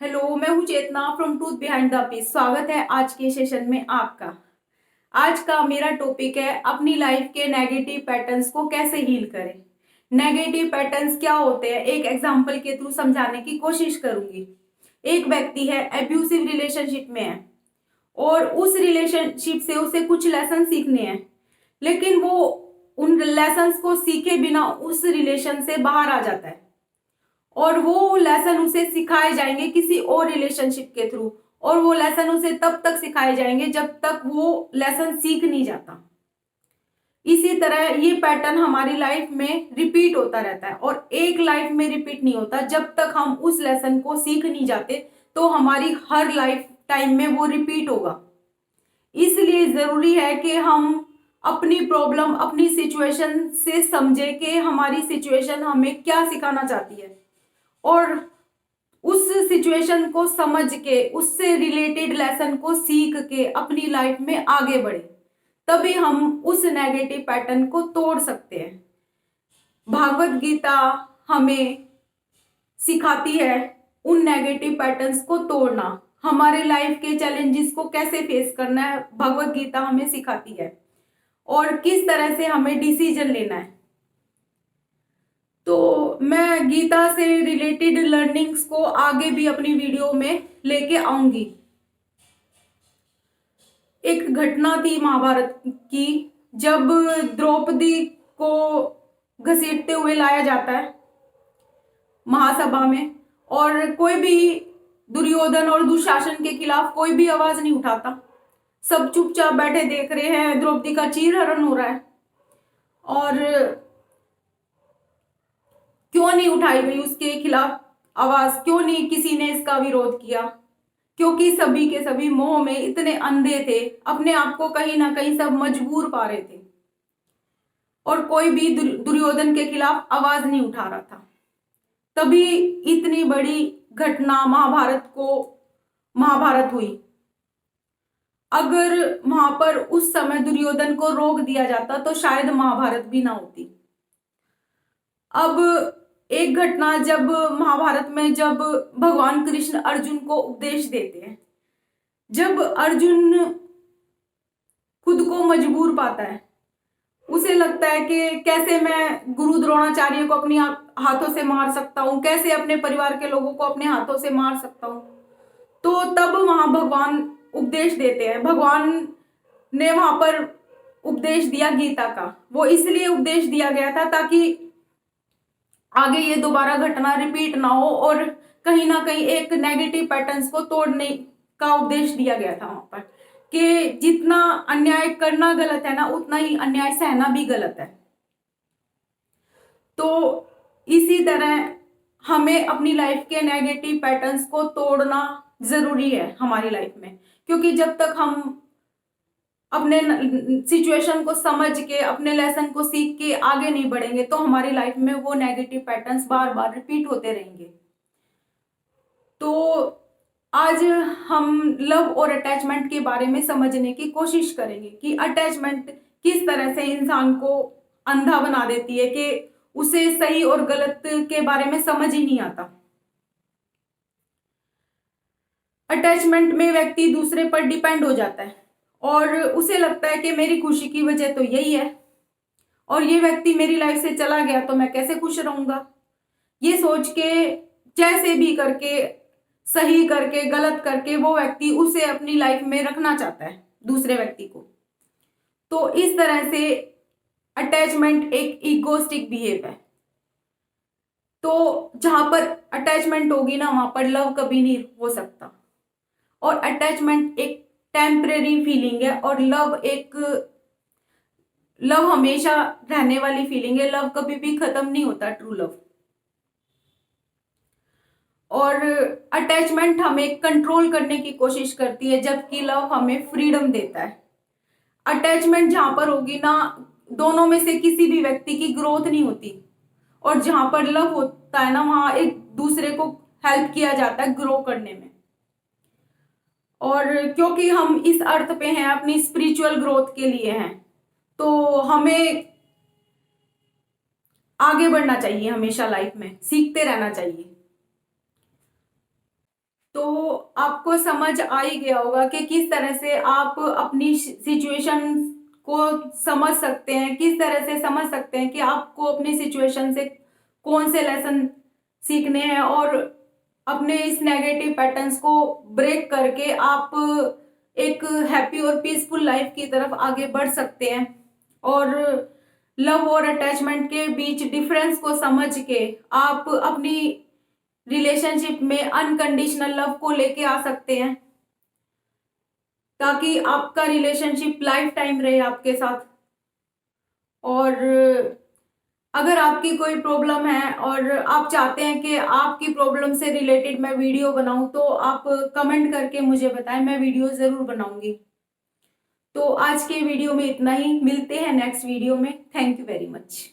Hello, मैं हूँ Chetna from truth behind the peace. स्वागत है आज के सेशन में आपका। आज का मेरा टॉपिक है अपनी लाइफ के नेगेटिव पैटर्न्स को कैसे हील करें। नेगेटिव पैटर्न्स क्या होते हैं, एक एग्जांपल के थ्रू समझाने की कोशिश करूंगी। एक व्यक्ति है, एब्यूसिव रिलेशनशिप में है और उस रिलेशनशिप से उसे कुछ लेसन सीखने हैं, लेकिन वो उन लेसन्स को सीखे बिना उस रिलेशन से बाहर आ जाता है और वो लेसन उसे सिखाए जाएंगे किसी और रिलेशनशिप के थ्रू, और वो लेसन उसे तब तक सिखाए जाएंगे जब तक वो लेसन सीख नहीं जाता। इसी तरह ये पैटर्न हमारी लाइफ में रिपीट होता रहता है और एक लाइफ में रिपीट नहीं होता। जब तक हम उस लेसन को सीख नहीं जाते तो हमारी हर लाइफ टाइम में वो रिपीट होगा। इसलिए जरूरी है कि हम अपनी प्रॉब्लम, अपनी सिचुएशन से समझे कि हमारी सिचुएशन हमें क्या सिखाना चाहती है और उस सिचुएशन को समझ के उससे रिलेटेड लेसन को सीख के अपनी लाइफ में आगे बढ़े, तभी हम उस नेगेटिव पैटर्न को तोड़ सकते हैं। भागवत गीता हमें सिखाती है उन नेगेटिव पैटर्न्स को तोड़ना, हमारे लाइफ के चैलेंजेस को कैसे फेस करना है भगवत गीता हमें सिखाती है और किस तरह से हमें डिसीजन लेना है। तो मैं गीता से रिलेटेड लर्निंग्स को आगे भी अपनी वीडियो में लेके आऊंगी। एक घटना थी महाभारत की, जब द्रौपदी को घसीटते हुए लाया जाता है महासभा में और कोई भी दुर्योधन और दुशासन के खिलाफ कोई भी आवाज नहीं उठाता। सब चुपचाप बैठे देख रहे हैं, द्रौपदी का चीरहरण हो रहा है और क्यों नहीं उठाई गई उसके खिलाफ आवाज, क्यों नहीं किसी ने इसका विरोध किया? क्योंकि सभी के सभी मोह में इतने अंधे थे, अपने आप को कहीं ना कहीं सब मजबूर पा रहे थे और कोई भी दुर्योधन के खिलाफ आवाज नहीं उठा रहा था। तभी इतनी बड़ी घटना महाभारत हुई। अगर वहां पर उस समय दुर्योधन को रोक दिया जाता तो शायद महाभारत भी ना होती। अब एक घटना, जब महाभारत में जब भगवान कृष्ण अर्जुन को उपदेश देते हैं, जब अर्जुन खुद को मजबूर पाता है, उसे लगता है कि कैसे मैं गुरु द्रोणाचार्य को अपने हाथों से मार सकता हूं, कैसे अपने परिवार के लोगों को अपने हाथों से मार सकता हूं। तो तब वहां भगवान उपदेश देते हैं। भगवान ने वहां पर उपदेश दिया गीता का। वो इसलिए उपदेश दिया गया था ताकि आगे ये दोबारा घटना रिपीट ना हो और कहीं ना कहीं एक नेगेटिव पैटर्न्स को तोड़ने का उपदेश दिया गया था वहां पर, कि जितना अन्याय करना गलत है ना, उतना ही अन्याय सहना भी गलत है। तो इसी तरह हमें अपनी लाइफ के नेगेटिव पैटर्न्स को तोड़ना जरूरी है हमारी लाइफ में, क्योंकि जब तक हम अपने सिचुएशन को समझ के अपने लेसन को सीख के आगे नहीं बढ़ेंगे तो हमारी लाइफ में वो नेगेटिव पैटर्न्स बार बार रिपीट होते रहेंगे। तो आज हम लव और अटैचमेंट के बारे में समझने की कोशिश करेंगे कि अटैचमेंट किस तरह से इंसान को अंधा बना देती है कि उसे सही और गलत के बारे में समझ ही नहीं आता। अटैचमेंट में व्यक्ति दूसरे पर डिपेंड हो जाता है और उसे लगता है कि मेरी खुशी की वजह तो यही है और ये व्यक्ति मेरी लाइफ से चला गया तो मैं कैसे खुश रहूंगा। ये सोच के जैसे भी करके, सही करके गलत करके, वो व्यक्ति उसे अपनी लाइफ में रखना चाहता है, दूसरे व्यक्ति को। तो इस तरह से अटैचमेंट एक इगोस्टिक बिहेव है। तो जहां पर अटैचमेंट होगी ना, वहां पर लव कभी नहीं हो सकता। और अटैचमेंट एक टेम्परेरी फीलिंग है और लव हमेशा रहने वाली फीलिंग है। लव कभी भी खत्म नहीं होता, ट्रू लव। और अटैचमेंट हमें कंट्रोल करने की कोशिश करती है, जबकि लव हमें फ्रीडम देता है। अटैचमेंट जहां पर होगी ना, दोनों में से किसी भी व्यक्ति की ग्रोथ नहीं होती और जहां पर लव होता है ना, वहां एक दूसरे को हेल्प किया जाता है ग्रो करने में। और क्योंकि हम इस अर्थ पे हैं, अपनी स्पिरिचुअल ग्रोथ के लिए हैं, तो हमें आगे बढ़ना चाहिए, हमेशा लाइफ में सीखते रहना चाहिए। तो आपको समझ आ ही गया होगा कि किस तरह से आप अपनी सिचुएशन को समझ सकते हैं, किस तरह से समझ सकते हैं कि आपको अपनी सिचुएशन से कौन से लेसन सीखने हैं और अपने इस नेगेटिव पैटर्न्स को ब्रेक करके आप एक हैप्पी और पीसफुल लाइफ की तरफ आगे बढ़ सकते हैं। और लव और अटैचमेंट के बीच डिफरेंस को समझ के आप अपनी रिलेशनशिप में अनकंडीशनल लव को लेके आ सकते हैं, ताकि आपका रिलेशनशिप लाइफ टाइम रहे आपके साथ। और अगर आपकी कोई प्रॉब्लम है और आप चाहते हैं कि आपकी प्रॉब्लम से रिलेटेड मैं वीडियो बनाऊं, तो आप कमेंट करके मुझे बताएं, मैं वीडियो जरूर बनाऊंगी। तो आज के वीडियो में इतना ही, मिलते हैं नेक्स्ट वीडियो में। Thank you very much.